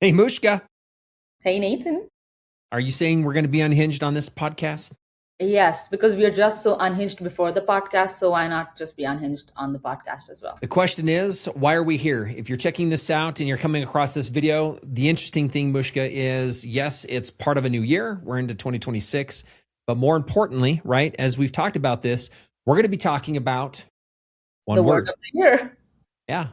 Hey, Mushka, Hey Nathan. are you saying we're going to be unhinged on this podcast? Yes, because we are just so unhinged before the podcast, so why not just be unhinged on the podcast as well? The question is, why are we here? If you're checking this out and you're coming across this video, the interesting thing, Mushka, is yes, it's part of a new year. We're into 2026. But more importantly, right, as we've talked about this, we're going to be talking about The one word word. of the year. Yeah.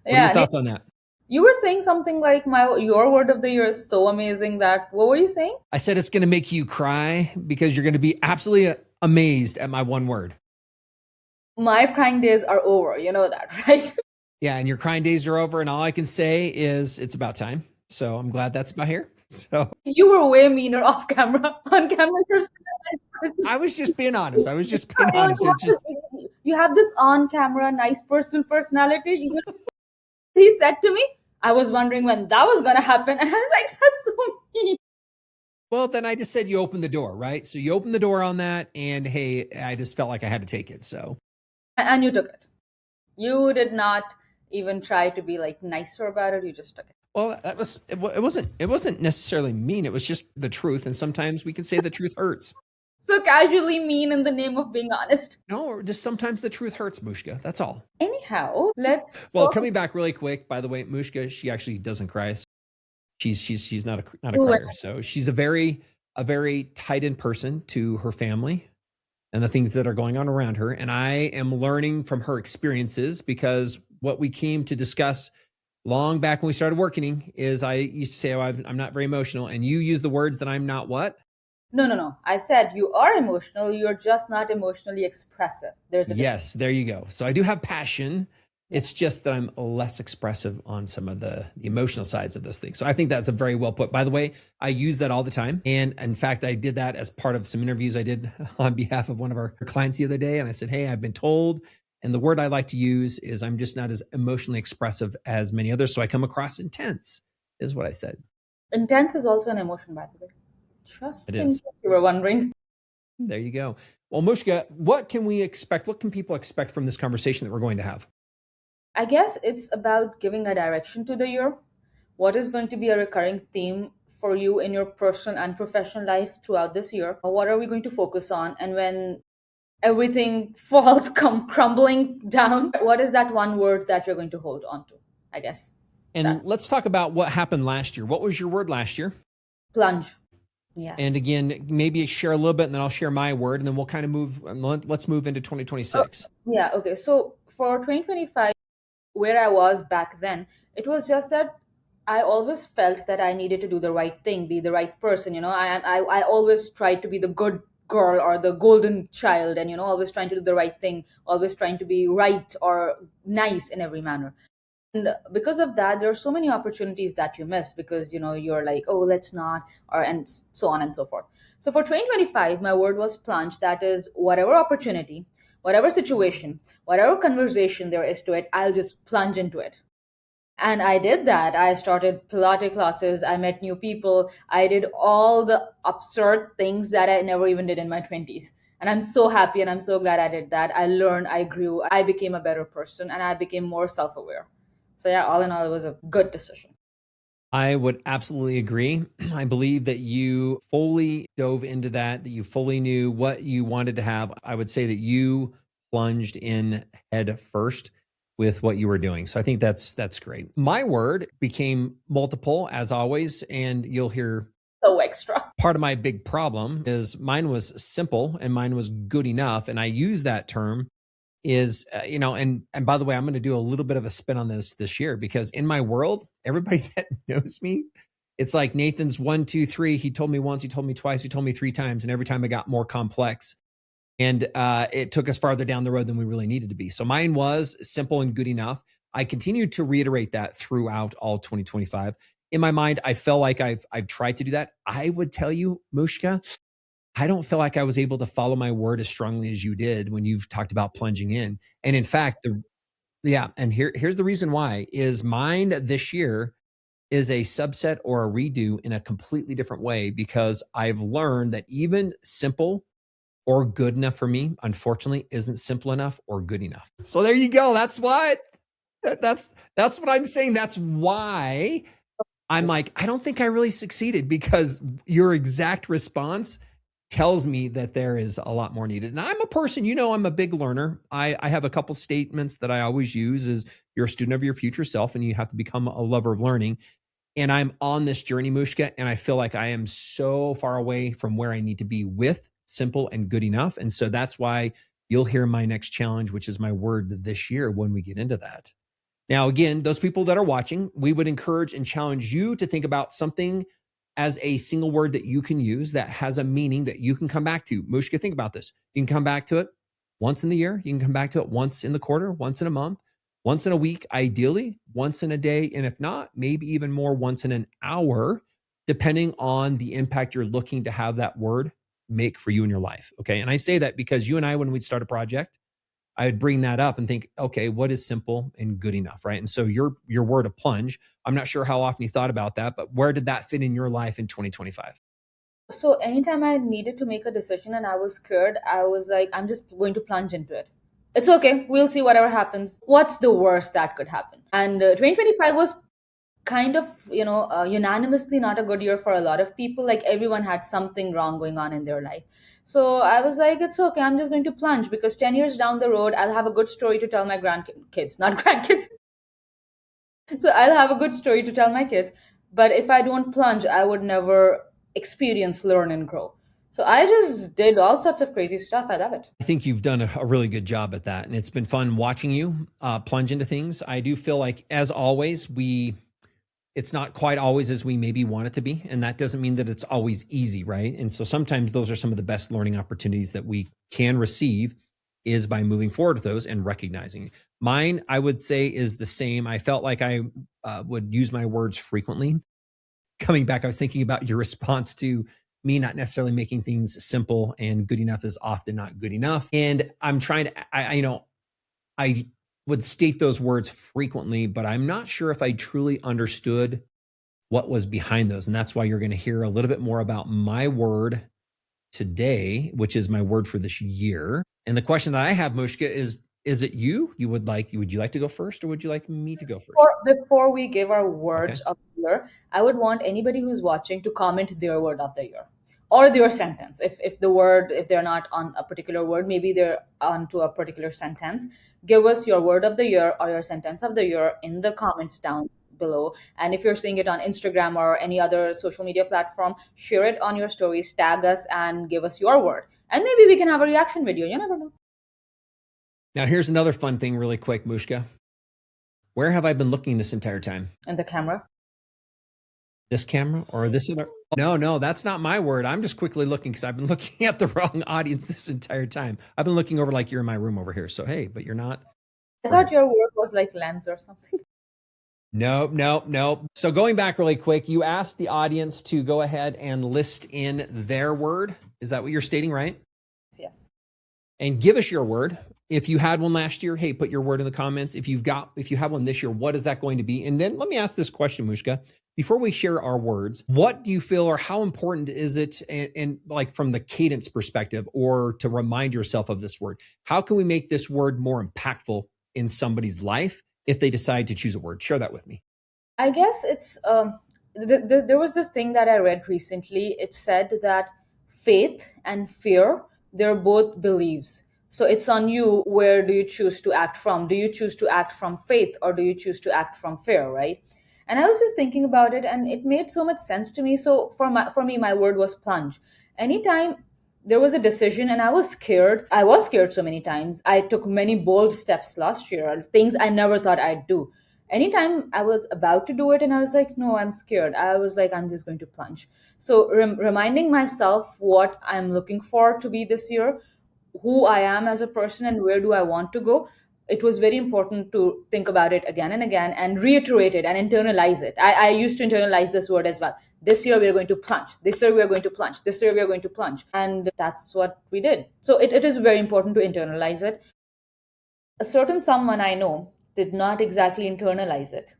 What are your Yeah, thoughts on that? you were saying something like your word of the year is so amazing that what were you saying? I said it's going to make you cry because you're going to be absolutely amazed at my one word. My crying days are over, you know that, right? Yeah, and your crying days are over, and all I can say is it's about time. So I'm glad that's about here. So You were way meaner off camera. On camera, you're such a nice person. I was just being honest. I was just being honest. It's just You have this on camera nice personal personality. He said to me, I was wondering when that was gonna happen, and I was like, that's so mean. well, then I just said you opened the door, right? So you opened the door on that, and hey, I just felt like I had to take it. So And you took it. You did not even try to be like nicer about it. You just took it. well, that was it wasn't necessarily mean. It was just the truth, and sometimes we can say the truth hurts. So casually mean in the name of being honest. No, or just sometimes the truth hurts, Mushka. That's all. Anyhow, let's Well, talk coming back really quick, by the way, Mushka, she actually doesn't cry. She's not a about crier. So she's a very tight-in person to her family and the things that are going on around her. And I am learning from her experiences because what we came to discuss long back when we started working is I used to say, oh, I'm not very emotional. And you use the words that I'm not what? No. I said you are emotional. You're just not emotionally expressive. There's a difference. Yes, there you go. So I do have passion. Yeah. It's just that I'm less expressive on some of the emotional sides of those things. So I think that's a very well put. By the way, I use that all the time. And in fact, I did that as part of some interviews I did on behalf of one of our clients the other day. And I said, hey, I've been told, and the word I like to use is I'm just not as emotionally expressive as many others. So I come across intense, is what I said. Intense is also an emotion, by the way. It Just in is. case you were wondering. There you go. Well, Mushka, what can we expect? What can people expect from this conversation that we're going to have? I guess it's about giving a direction to the year. What is going to be a recurring theme for you in your personal and professional life throughout this year? What are we going to focus on? And when everything falls crumbling down, what is that one word that you're going to hold on to? I guess And that's let's talk about what happened last year. What was your word last year? plunge. And Yes. again, maybe share a little bit and then I'll share my word and then we'll kind of move, let's move into Oh, 2026. yeah. Okay. So for 2025, where I was back then, it was just that I always felt that I needed to do the right thing, be the right person. I always tried to be the good girl or the golden child, and always trying to do the right thing, always trying to be right or nice in every manner. And because of that, there are so many opportunities that you miss because you're like, oh, let's not, or and so on and so forth. So for 2025, my word was plunge. That is, whatever opportunity, whatever situation, whatever conversation there is to it, I'll just plunge into it. And I did that. I started Pilates classes. I met new people. I did all the absurd things that I never even did in my 20s. And I'm so happy and I'm so glad I did that. I learned, I grew, I became a better person, and I became more self aware. So, yeah, all in all, it was a good decision. I would absolutely agree. I believe that you fully dove into that you fully knew what you wanted to have. I would say that you plunged in head first with what you were doing. So I think that's great. My word became multiple as always, and you'll hear So extra. part of my big problem is mine was simple and mine was good enough. And I use that term is, and by the way, I'm going to do a little bit of a spin on this year because in my world, everybody that knows me, it's like Nathan's 1, 2, 3. He told me once, he told me twice, he told me 3 times. And every time it got more complex and it took us farther down the road than we really needed to be. So mine was simple and good enough. I continued to reiterate that throughout all 2025. In my mind, I felt like I've tried to do that. I would tell you, Mushka, I don't feel like I was able to follow my word as strongly as you did when you've talked about plunging in. And in fact, and here's the reason why is mine this year is a subset or a redo in a completely different way because I've learned that even simple or good enough for me, unfortunately, isn't simple enough or good enough. So there you go. That's what I'm saying. That's why I'm like, I don't think I really succeeded, because your exact response tells me that there is a lot more needed. And I'm a person, I'm a big learner. I have a couple statements that I always use is, you're a student of your future self and you have to become a lover of learning. And I'm on this journey, Mushka, and I feel like I am so far away from where I need to be with simple and good enough. And so that's why you'll hear my next challenge, which is my word this year, when we get into that. Now, again, those people that are watching, we would encourage and challenge you to think about something as a single word that you can use that has a meaning that you can come back to. Mushka, think about this. You can come back to it once in the year. You can come back to it once in the quarter, once in a month, once in a week, ideally, once in a day. And if not, maybe even more, once in an hour, depending on the impact you're looking to have that word make for you in your life. Okay. And I say that because you and I, when we'd start a project, I would bring that up and think, okay, what is simple and good enough, right? And so your word of plunge, I'm not sure how often you thought about that, but where did that fit in your life in 2025? So anytime I needed to make a decision and I was scared, I was like, I'm just going to plunge into it. It's okay. We'll see whatever happens. What's the worst that could happen? And 2025 was kind of, unanimously not a good year for a lot of people. Like everyone had something wrong going on in their life. So I was like, it's okay. I'm just going to plunge, because 10 years down the road, I'll have a good story to tell my grandkids, not grandkids. So I'll have a good story to tell my kids. But if I don't plunge, I would never experience, learn, and grow. So I just did all sorts of crazy stuff. I love it. I think you've done a really good job at that. And it's been fun watching you plunge into things. I do feel like, as always, it's not quite always as we maybe want it to be. And that doesn't mean that it's always easy, right? And so sometimes those are some of the best learning opportunities that we can receive, is by moving forward with those and recognizing. Mine, I would say, is the same. I felt like I would use my words frequently. Coming back, I was thinking about your response to me not necessarily making things simple, and good enough is often not good enough. And I'm trying to, I would state those words frequently, but I'm not sure if I truly understood what was behind those. And that's why you're going to hear a little bit more about my word today, which is my word for this year. And the question that I have, Mushka, is it you? Would you like to go first, or would you like me to go first? Before we give our words of the year, I would want anybody who's watching to comment their word of the year or their sentence. If they're not on a particular word, maybe they're onto a particular sentence. Give us your word of the year or your sentence of the year in the comments down below. And if you're seeing it on Instagram or any other social media platform, share it on your stories, tag us, and give us your word. And maybe we can have a reaction video. You never know. Now, here's another fun thing really quick, Mushka. Where have I been looking this entire time? And the camera. This camera or this other? No, that's not my word. I'm just quickly looking because I've been looking at the wrong audience this entire time. I've been looking over like you're in my room over here. So, hey, but you're not. I thought your word was like lens or something. Nope. So going back really quick, you asked the audience to go ahead and list in their word. Is that what you're stating, right? Yes. And give us your word. If you had one last year, hey, put your word in the comments. If you have one this year, what is that going to be? And then let me ask this question, Mushka. Before we share our words, what do you feel, or how important is it, and like from the cadence perspective, or to remind yourself of this word? How can we make this word more impactful in somebody's life if they decide to choose a word? Share that with me. I guess it's there was this thing that I read recently. It said that faith and fear, they're both beliefs. So it's on you, where do you choose to act from? Do you choose to act from faith, or do you choose to act from fear, right? And I was just thinking about it, and it made so much sense to me. So for me, my word was plunge. Anytime there was a decision and I was scared, so many times. I took many bold steps last year, things I never thought I'd do. Anytime I was about to do it and I was like, no, I'm scared, I was like, I'm just going to plunge. So reminding myself what I'm looking for to be this year, who I am as a person, and where do I want to go, it was very important to think about it again and again and reiterate it and internalize it. I used to internalize this word as well. This year we are going to plunge. This year we are going to plunge. This year we are going to plunge. And that's what we did. So it is very important to internalize it. A certain someone I know did not exactly internalize it.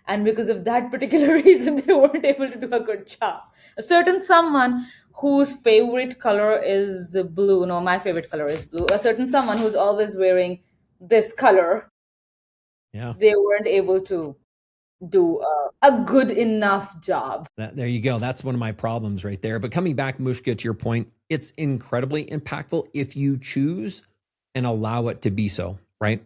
And because of that particular reason, they weren't able to do a good job. A certain someone whose favorite color is blue. No, my favorite color is blue. A certain someone who's always wearing this color. Yeah. They weren't able to do a good enough job. There you go. That's one of my problems right there. But coming back, Mushka, to your point, it's incredibly impactful if you choose and allow it to be so, right?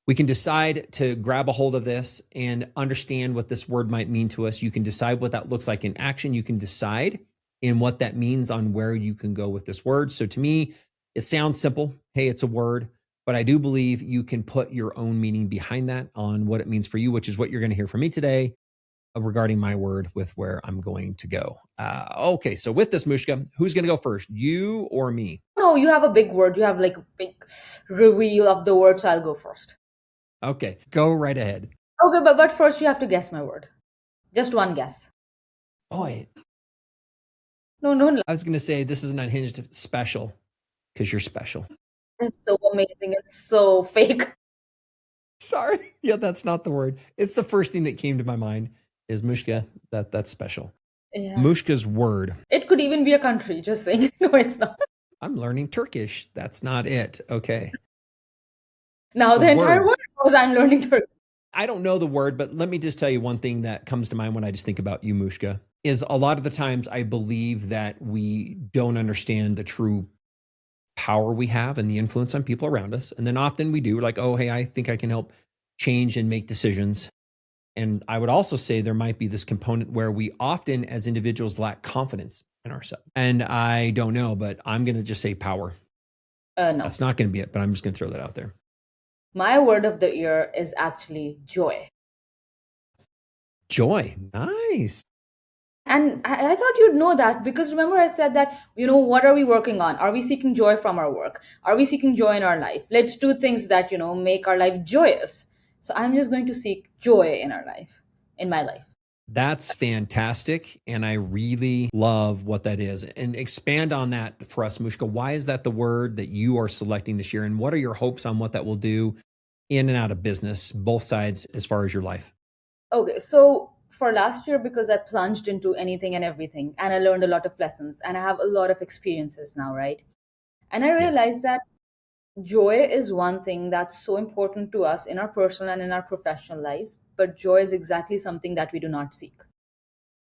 We can decide to grab a hold of this and understand what this word might mean to us. You can decide what that looks like in action. You can decide in what that means on where you can go with this word. So to me, it sounds simple. Hey, it's a word, but I do believe you can put your own meaning behind that on what it means for you, which is what you're going to hear from me today regarding my word with where I'm going to go. Okay, so with this, Mushka, who's going to go first, you or me? No, you have a big word. You have like a big reveal of the word, so I'll go first. Okay, go right ahead. Okay, but first you have to guess my word. Just one guess. Boy, No. I was going to say this is an unhinged special because you're special. It's so amazing. It's so fake. Sorry. Yeah, that's not the word. It's the first thing that came to my mind is Mushka. That's special. Yeah. Mushka's word. It could even be a country, just saying. No, it's not. I'm learning Turkish. That's not it. Okay. Now the entire word. word was I'm learning Turkish. I don't know the word, but let me just tell you one thing that comes to mind when I just think about you, Mushka, is a lot of the times I believe that we don't understand the true power we have and the influence on people around us. And then often we do, like, oh, hey, I think I can help change and make decisions. And I would also say there might be this component where we often as individuals lack confidence in ourselves. And I don't know, but I'm going to just say power. No. That's not going to be it, but I'm just going to throw that out there. My word of the year is actually joy. Joy. Nice. And I thought you'd know that because remember I said that, what are we working on? Are we seeking joy from our work? Are we seeking joy in our life? Let's do things that, make our life joyous. So I'm just going to seek joy in our life, in my life. That's fantastic. And I really love what that is. And expand on that for us, Mushka. Why is that the word that you are selecting this year? And what are your hopes on what that will do in and out of business, both sides as far as your life? Okay, so for last year, because I plunged into anything and everything, and I learned a lot of lessons, and I have a lot of experiences now, right? And I realized that joy is one thing that's so important to us in our personal and in our professional lives, but joy is exactly something that we do not seek.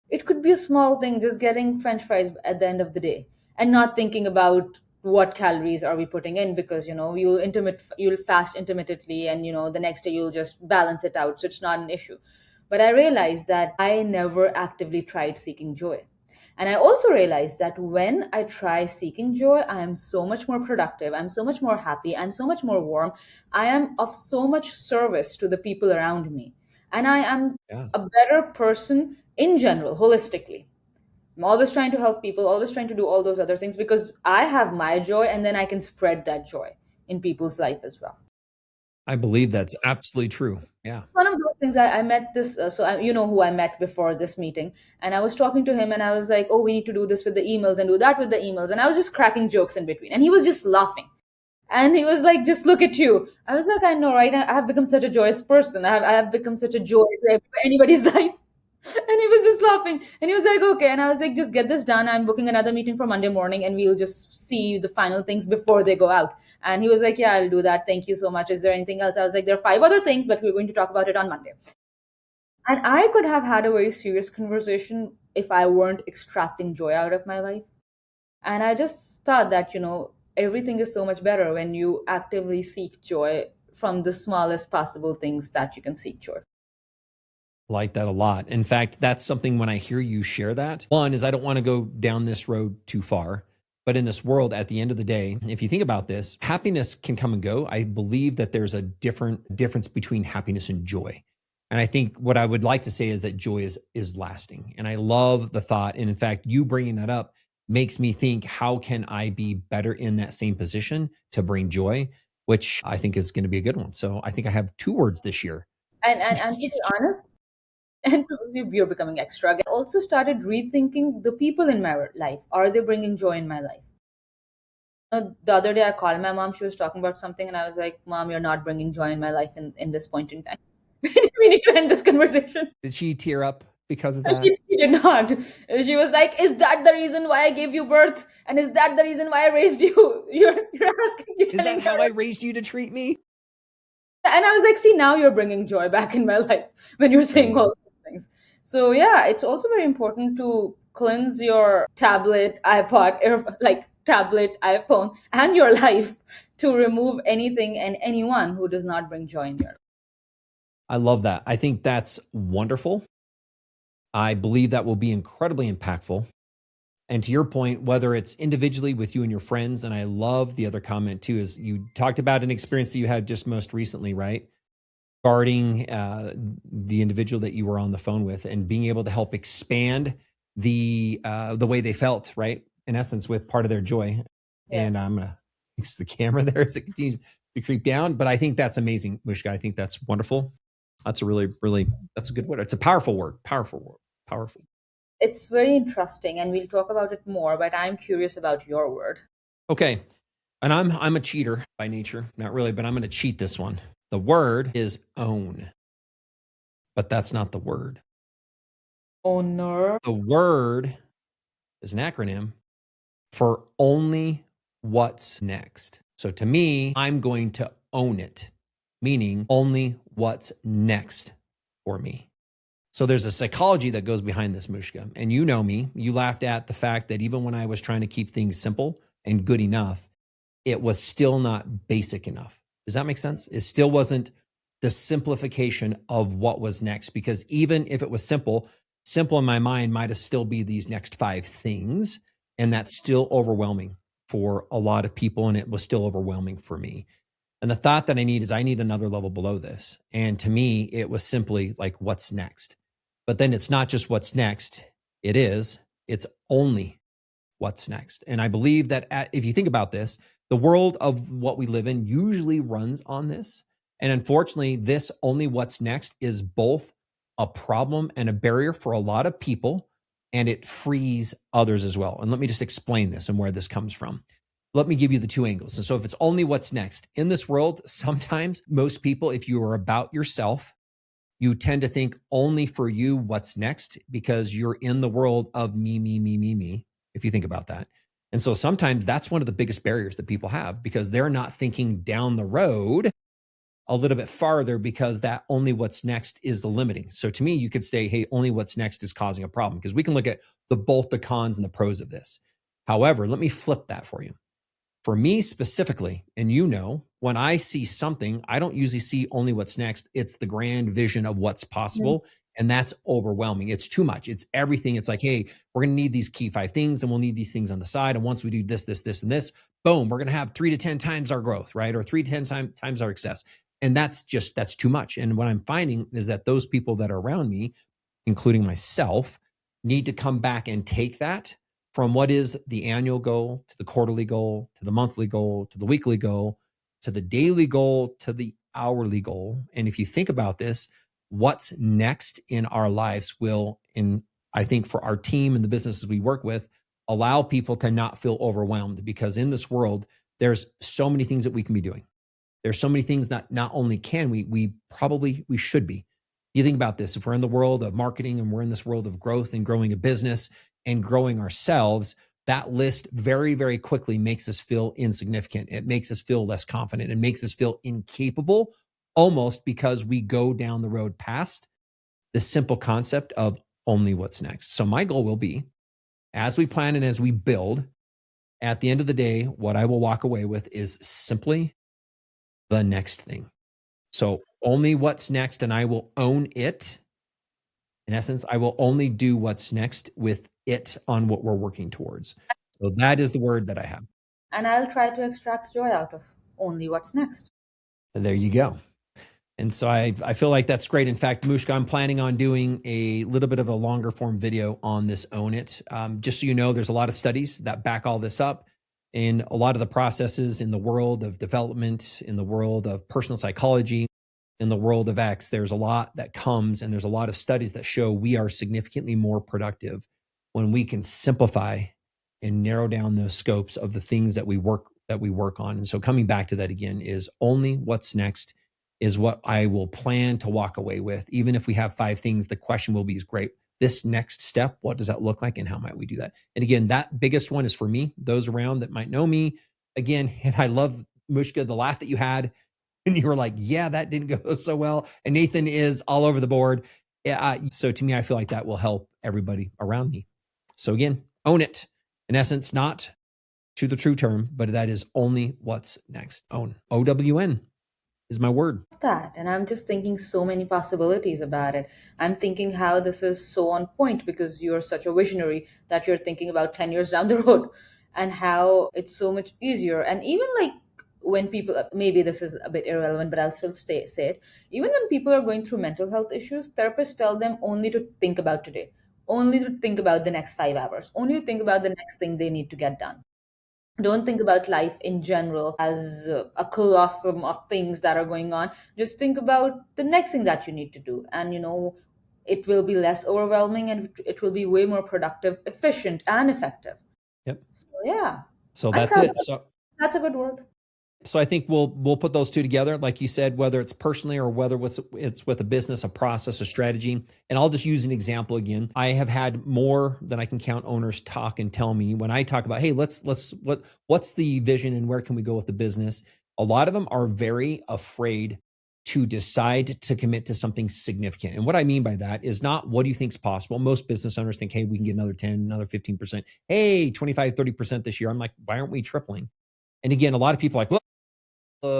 It could be a small thing, just getting French fries at the end of the day and not thinking about what calories are we putting in because you'll fast intermittently and the next day you'll just balance it out, so it's not an issue. But I realized that I never actively tried seeking joy. And I also realized that when I try seeking joy, I am so much more productive. I'm so much more happy. I'm so much more warm. I am of so much service to the people around me. And I am a better person in general, holistically. I'm always trying to help people, always trying to do all those other things because I have my joy and then I can spread that joy in people's life as well. I believe that's absolutely true. Yeah. One of those things I met this, you know who I met before this meeting, and I was talking to him and I was like, oh, we need to do this with the emails and do that with the emails. And I was just cracking jokes in between. And he was just laughing. And he was like, just look at you. I was like, I know, right? I have become such a joyous person. I have become such a joy to anybody's life. And he was just laughing. And he was like, okay. And I was like, just get this done. I'm booking another meeting for Monday morning and we'll just see the final things before they go out. And he was like, yeah, I'll do that. Thank you so much. Is there anything else? I was like, there are 5 other things, but we're going to talk about it on Monday. And I could have had a very serious conversation if I weren't extracting joy out of my life. And I just thought that, everything is so much better when you actively seek joy from the smallest possible things that you can seek joy. Like that a lot. In fact, that's something when I hear you share that, one is I don't want to go down this road too far. But in this world, at the end of the day, if you think about this, happiness can come and go. I believe that there's a difference between happiness and joy. And I think what I would like to say is that joy is lasting. And I love the thought. And in fact, you bringing that up makes me think, how can I be better in that same position to bring joy, which I think is going to be a good one. So I think I have 2 words this year. And to be honest, and you're becoming extra. I also started rethinking the people in my life. Are they bringing joy in my life? The other day I called my mom. She was talking about something and I was like, Mom, you're not bringing joy in my life in this point in time. We need to end this conversation. Did she tear up because of that? She did not. She was like, is that the reason why I gave you birth? And is that the reason why I raised you? You're asking. Is that how I raised you to treat me? And I was like, see, now you're bringing joy back in my life when you're There you saying go. all these things. So yeah, it's also very important to cleanse your tablet, iPod, like tablet, iPhone, and your life to remove anything and anyone who does not bring joy in your life. I love that. I think that's wonderful. I believe that will be incredibly impactful. And to your point, whether it's individually with you and your friends, and I love the other comment too, is you talked about an experience that you had just most recently, right? Regarding the individual that you were on the phone with and being able to help expand the way they felt, right? In essence, with part of their joy. And Yes. I'm gonna fix the camera there as it continues to creep down. But I think that's amazing, Mushka. I think that's wonderful. That's a really, really, that's a good word. It's a powerful word. Powerful word. Powerful. It's very interesting, and we'll talk about it more, but I'm curious about your word. Okay. And I'm a cheater by nature. Not really, but I'm gonna cheat this one. The word is own, but that's not the word. Owner. The word is an acronym for only what's next. So to me, I'm going to own it, meaning only what's next for me. So there's a psychology that goes behind this, Mushka. And you know me, you laughed at the fact that even when I was trying to keep things simple and good enough, it was still not basic enough. Does that make sense? It still wasn't the simplification of what was next, because even if it was simple, simple in my mind might have still be these next five things. And that's still overwhelming for a lot of people. And it was still overwhelming for me. And the thought that I need is I need another level below this. And to me, it was simply like, what's next? But then it's not just what's next. It's only what's next. And I believe that if you think about this, the world of what we live in usually runs on this. And unfortunately, this only what's next is both a problem and a barrier for a lot of people, and it frees others as well. And let me just explain this and where this comes from. Let me give you the two angles. And so if it's only what's next in this world, sometimes most people, if you are about yourself, you tend to think only for you what's next because you're in the world of me, me, me, me, me, if you think about that. And so sometimes that's one of the biggest barriers that people have because they're not thinking down the road a little bit farther because that only what's next is the limiting. So to me, you could say, hey, only what's next is causing a problem because we can look at both the cons and the pros of this. However, let me flip that for you. For me specifically, and you know, when I see something, I don't usually see only what's next. It's the grand vision of what's possible. And that's overwhelming. It's too much. It's everything. It's like, hey, we're going to need these key five things and we'll need these things on the side. And once we do this, this, this, and this, boom, we're going to have 3 to 10 times our growth, right? Or 3 to 10 times our success. And that's too much. And what I'm finding is that those people that are around me, including myself, need to come back and take that from what is the annual goal to the quarterly goal, to the monthly goal, to the weekly goal, to the daily goal, to the hourly goal. And if you think about this, what's next in our lives will, I think for our team and the businesses we work with, allow people to not feel overwhelmed because in this world, there's so many things that we can be doing. There's so many things that not only can we should be. You think about this, if we're in the world of marketing and we're in this world of growth and growing a business and growing ourselves, that list very, very quickly makes us feel insignificant. It makes us feel less confident. It makes us feel incapable almost because we go down the road past the simple concept of only what's next. So my goal will be, as we plan and as we build, at the end of the day, what I will walk away with is simply the next thing. So only what's next, and I will own it. In essence, I will only do what's next with it on what we're working towards. So that is the word that I have. And I'll try to extract joy out of only what's next. And there you go. And so I feel like that's great. In fact, Mushka, I'm planning on doing a little bit of a longer form video on this Own It. Just so you know, there's a lot of studies that back all this up. In a lot of the processes in the world of development, in the world of personal psychology, in the world of X, there's a lot that comes and there's a lot of studies that show we are significantly more productive when we can simplify and narrow down those scopes of the things that we work on. And so coming back to that again is only what's next is what I will plan to walk away with. Even if we have 5 things, the question will be is great. This next step, what does that look like and how might we do that? And again, that biggest one is for me, those around that might know me. Again, and I love Mushka, the laugh that you had And you were like, yeah, that didn't go so well. And Nathan is all over the board. So to me, I feel like that will help everybody around me. So again, own it. In essence, not to the true term, but that is only what's next. Own. OWN is my word. That, and I'm just thinking so many possibilities about it. I'm thinking how this is so on point because you're such a visionary that you're thinking about 10 years down the road, and how it's so much easier. And even like when people, maybe this is a bit irrelevant, but I'll still say it. Even when people are going through mental health issues, therapists tell them only to think about today, only to think about the next 5 hours, only to think about the next thing they need to get done. Don't think about life in general as a colossum of things that are going on. Just think about the next thing that you need to do, and it will be less overwhelming, and it will be way more productive, efficient, and effective. Yep. So yeah, So I'm that's proud it. of it. So That's a good word. I think we'll put those two together, like you said, whether it's personally or whether it's with a business, a process, a strategy. And I'll just use an example again. I have had more than I can count owners talk and tell me when I talk about, hey, what's the vision and where can we go with the business? A lot of them are very afraid to decide to commit to something significant. And what I mean by that is not what do you think is possible. Most business owners think, hey, we can get another 10, another 15%. Hey, 25, 30% this year. I'm like, why aren't we tripling? And again, a lot of people are like, well,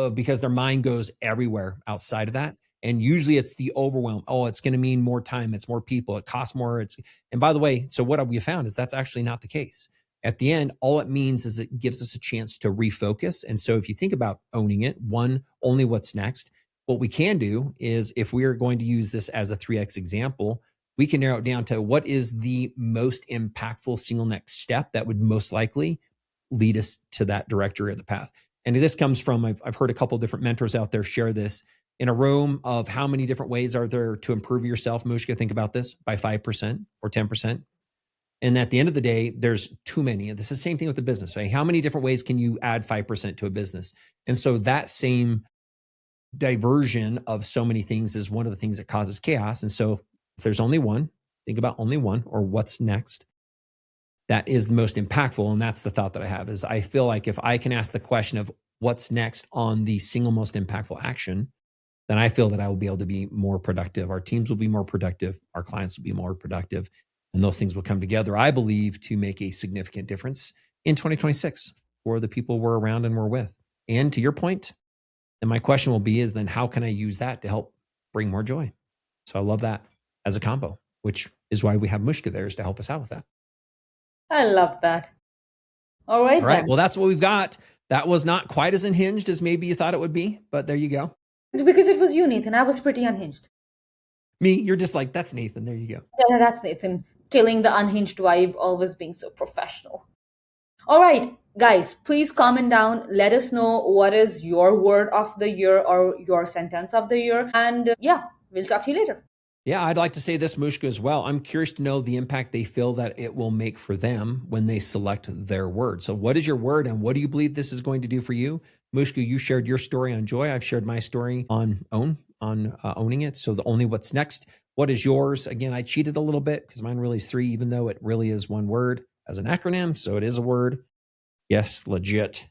because their mind goes everywhere outside of that. And usually it's the overwhelm. Oh, it's going to mean more time. It's more people. It costs more. And by the way, so what we found is that's actually not the case. At the end, all it means is it gives us a chance to refocus. And so if you think about owning it, one, only what's next, what we can do is if we are going to use this as a 3X example, we can narrow it down to what is the most impactful single next step that would most likely lead us to that directory of the path. And this comes from, I've heard a couple of different mentors out there share this in a room of how many different ways are there to improve yourself. Mushka, think about this by 5% or 10%. And at the end of the day, there's too many. And this is the same thing with the business, right? How many different ways can you add 5% to a business? And so that same diversion of so many things is one of the things that causes chaos. And so if there's only one, think about only one or what's next. That is the most impactful. And that's the thought that I have is I feel like if I can ask the question of what's next on the single most impactful action, then I feel that I will be able to be more productive. Our teams will be more productive. Our clients will be more productive. And those things will come together, I believe, to make a significant difference in 2026 for the people we're around and we're with. And to your point, and my question will be is then how can I use that to help bring more joy? So I love that as a combo, which is why we have Mushka there, is to help us out with that. I love that. All right. All right. Well, that's what we've got. That was not quite as unhinged as maybe you thought it would be, but there you go. It's because it was you, Nathan. I was pretty unhinged. Me, you're just like, that's Nathan. There you go. Yeah, that's Nathan. Killing the unhinged vibe, always being so professional. All right, guys, please comment down. Let us know what is your word of the year or your sentence of the year. And yeah, we'll talk to you later. Yeah, I'd like to say this, Mushka, as well. I'm curious to know the impact they feel that it will make for them when they select their word. So what is your word and what do you believe this is going to do for you? Mushka, you shared your story on joy. I've shared my story on owning it. So the only what's next. What is yours? Again, I cheated a little bit because mine really is 3, even though it really is one word as an acronym. So it is a word. Yes, legit.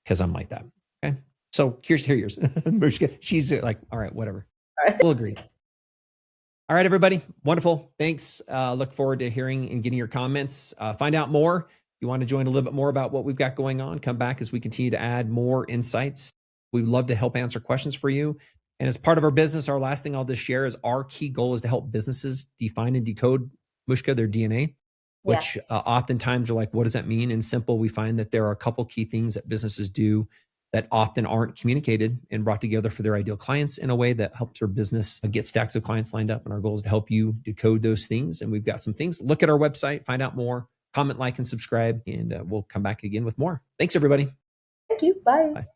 Because I'm like that. Okay. So curious to hear yours. Mushka, she's like, all right, whatever. All right. We'll agree. All right, everybody. Wonderful. Thanks. Look forward to hearing and getting your comments. Find out more. If you want to join a little bit more about what we've got going on, come back as we continue to add more insights. We'd love to help answer questions for you. And as part of our business, our last thing I'll just share is our key goal is to help businesses define and decode, Mushka, their DNA, which Yes. oftentimes are like, what does that mean? In simple, we find that there are a couple key things that businesses do that often aren't communicated and brought together for their ideal clients in a way that helps their business get stacks of clients lined up. And our goal is to help you decode those things. And we've got some things. Look at our website, find out more, comment, like, and subscribe, and we'll come back again with more. Thanks, everybody. Thank you. Bye. Bye.